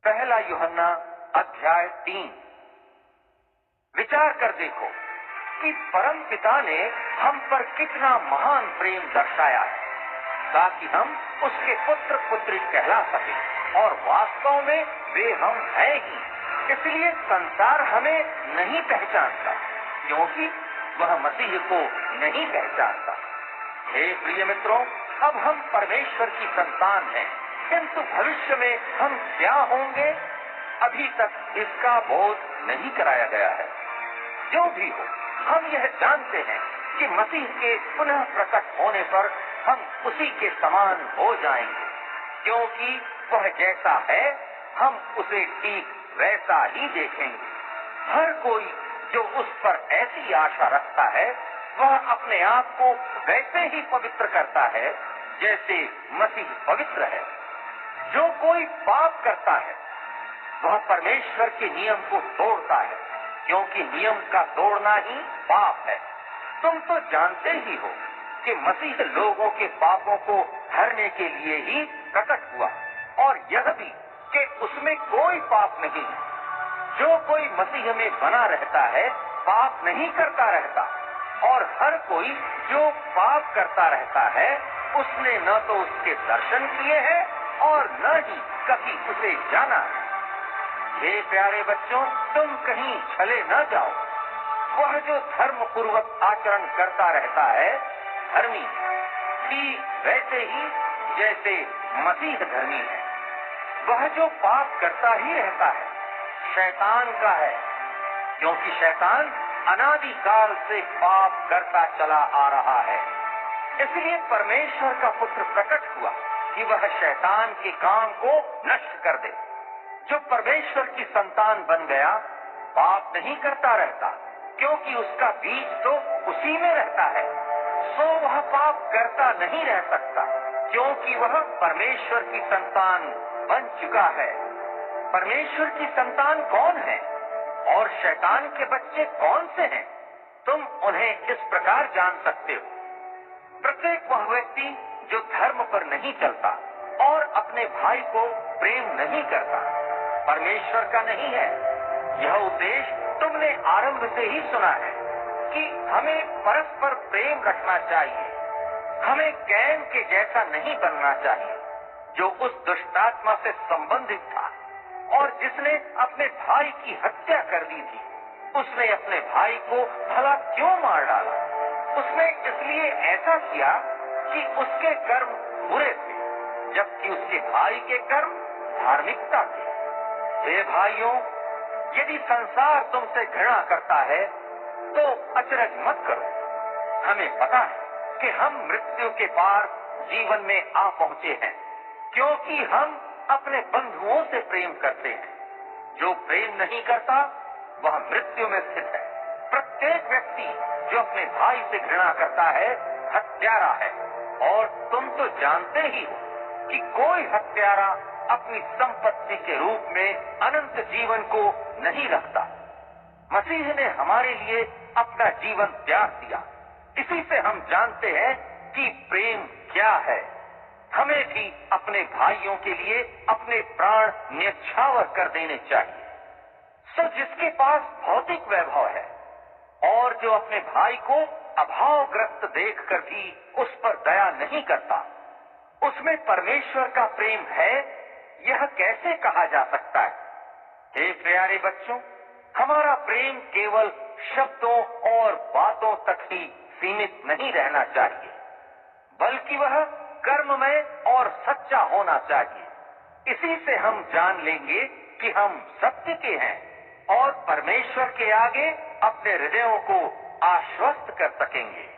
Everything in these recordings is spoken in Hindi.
पहला यूहन्ना अध्याय 3। विचार कर देखो कि परम पिता ने हम पर कितना महान प्रेम दर्शाया है ताकि हम उसके पुत्र पुत्री कहला सके, और वास्तव में वे हम हैं ही। इसलिए संसार हमें नहीं पहचानता क्योंकि वह मसीह को नहीं पहचानता। हे प्रिय मित्रों, अब हम परमेश्वर की संतान हैं, किंतु भविष्य में हम क्या होंगे अभी तक इसका बोध नहीं कराया गया है। जो भी हो, हम यह जानते हैं कि मसीह के पुनः प्रकट होने पर हम उसी के समान हो जाएंगे, क्योंकि वह जैसा है हम उसे ठीक वैसा ही देखेंगे। हर कोई जो उस पर ऐसी आशा रखता है वह अपने आप को वैसे ही पवित्र करता है जैसे मसीह पवित्र है। जो कोई पाप करता है वह परमेश्वर के नियम को तोड़ता है, क्योंकि नियम का तोड़ना ही पाप है। तुम तो जानते ही हो कि मसीह लोगों के पापों को हरने के लिए ही प्रकट हुआ, और यह भी कि उसमें कोई पाप नहीं है। जो कोई मसीह में बना रहता है पाप नहीं करता रहता, और हर कोई जो पाप करता रहता है उसने न तो उसके दर्शन किए हैं और न ही कभी उसे जाना है। हे प्यारे बच्चों, तुम कहीं छले न जाओ। वह जो धर्म पूर्वक आचरण करता रहता है धर्मी ठीक वैसे ही जैसे मसीह धर्मी है। वह जो पाप करता ही रहता है शैतान का है, क्योंकि शैतान अनादिकाल से पाप करता चला आ रहा है। इसलिए परमेश्वर का पुत्र प्रकट हुआ कि वह शैतान के काम को नष्ट कर दे। जो परमेश्वर की संतान बन गया पाप नहीं करता रहता, क्योंकि उसका बीज तो उसी में रहता है। सो वह पाप करता नहीं रह सकता, क्योंकि वह परमेश्वर की संतान बन चुका है। परमेश्वर की संतान कौन है और शैतान के बच्चे कौन से हैं, तुम उन्हें इस प्रकार जान सकते हो। प्रत्येक वह व्यक्ति जो धर्म पर नहीं चलता और अपने भाई को प्रेम नहीं करता परमेश्वर का नहीं है। यह उपदेश तुमने आरंभ से ही सुना है कि हमें परस्पर प्रेम रखना चाहिए। हमें कैन के जैसा नहीं बनना चाहिए, जो उस दुष्टात्मा से संबंधित था और जिसने अपने भाई की हत्या कर दी थी। उसने अपने भाई को भला क्यों मार डाला? उसने इसलिए ऐसा किया कि उसके कर्म बुरे थे, जबकि उसके भाई के कर्म धार्मिकता थे। हे भाइयों, यदि संसार तुमसे घृणा करता है तो अचरज मत करो। हमें पता है कि हम मृत्यु के पार जीवन में आ पहुंचे हैं, क्योंकि हम अपने बंधुओं से प्रेम करते हैं। जो प्रेम नहीं करता वह मृत्यु में स्थित है। प्रत्येक व्यक्ति जो अपने भाई से घृणा करता है हत्यारा है, और तुम तो जानते ही हो कि कोई हत्यारा अपनी संपत्ति के रूप में अनंत जीवन को नहीं रखता। मसीह ने हमारे लिए अपना जीवन त्याग दिया। इसी से हम जानते हैं कि प्रेम क्या है। हमें भी अपने भाइयों के लिए अपने प्राण न्यौछावर कर देने चाहिए। सो जिसके पास भौतिक वैभव है और जो अपने भाई को अभावग्रस्त देखकर भी उस पर दया नहीं करता, उसमें परमेश्वर का प्रेम है, यह कैसे कहा जा सकता है? हे प्यारे बच्चों, हमारा प्रेम केवल शब्दों और बातों तक ही सीमित नहीं रहना चाहिए, बल्कि वह कर्ममय और सच्चा होना चाहिए। इसी से हम जान लेंगे कि हम सत्य के हैं और परमेश्वर के आगे अपने हृदयों को आश्वस्त कर सकेंगे।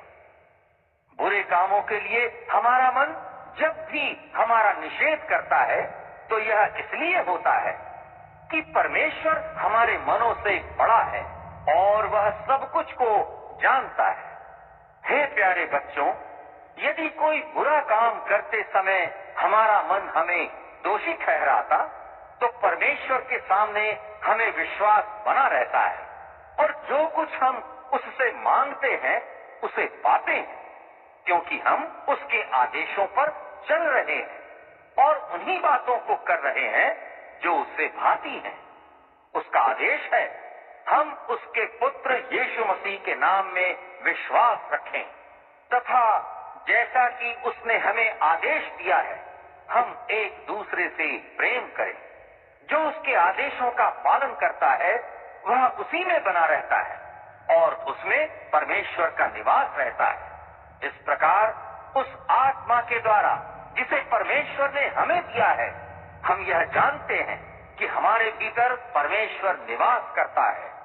बुरे कामों के लिए हमारा मन जब भी हमारा निषेध करता है तो यह इसलिए होता है कि परमेश्वर हमारे मनों से बड़ा है और वह सब कुछ को जानता है। हे प्यारे बच्चों, यदि कोई बुरा काम करते समय हमारा मन हमें दोषी ठहराता तो परमेश्वर के सामने हमें विश्वास बना रहता है, और जो कुछ हम उससे मांगते हैं उसे पाते हैं, क्योंकि हम उसके आदेशों पर चल रहे हैं और उन्हीं बातों को कर रहे हैं जो उससे भाती हैं। उसका आदेश है हम उसके पुत्र यीशु मसीह के नाम में विश्वास रखें तथा जैसा कि उसने हमें आदेश दिया है हम एक दूसरे से प्रेम करें। जो उसके आदेशों का पालन करता है वह उसी में बना रहता है और उसमें परमेश्वर का निवास रहता है। इस प्रकार उस आत्मा के द्वारा जिसे परमेश्वर ने हमें दिया है हम यह जानते हैं कि हमारे भीतर परमेश्वर निवास करता है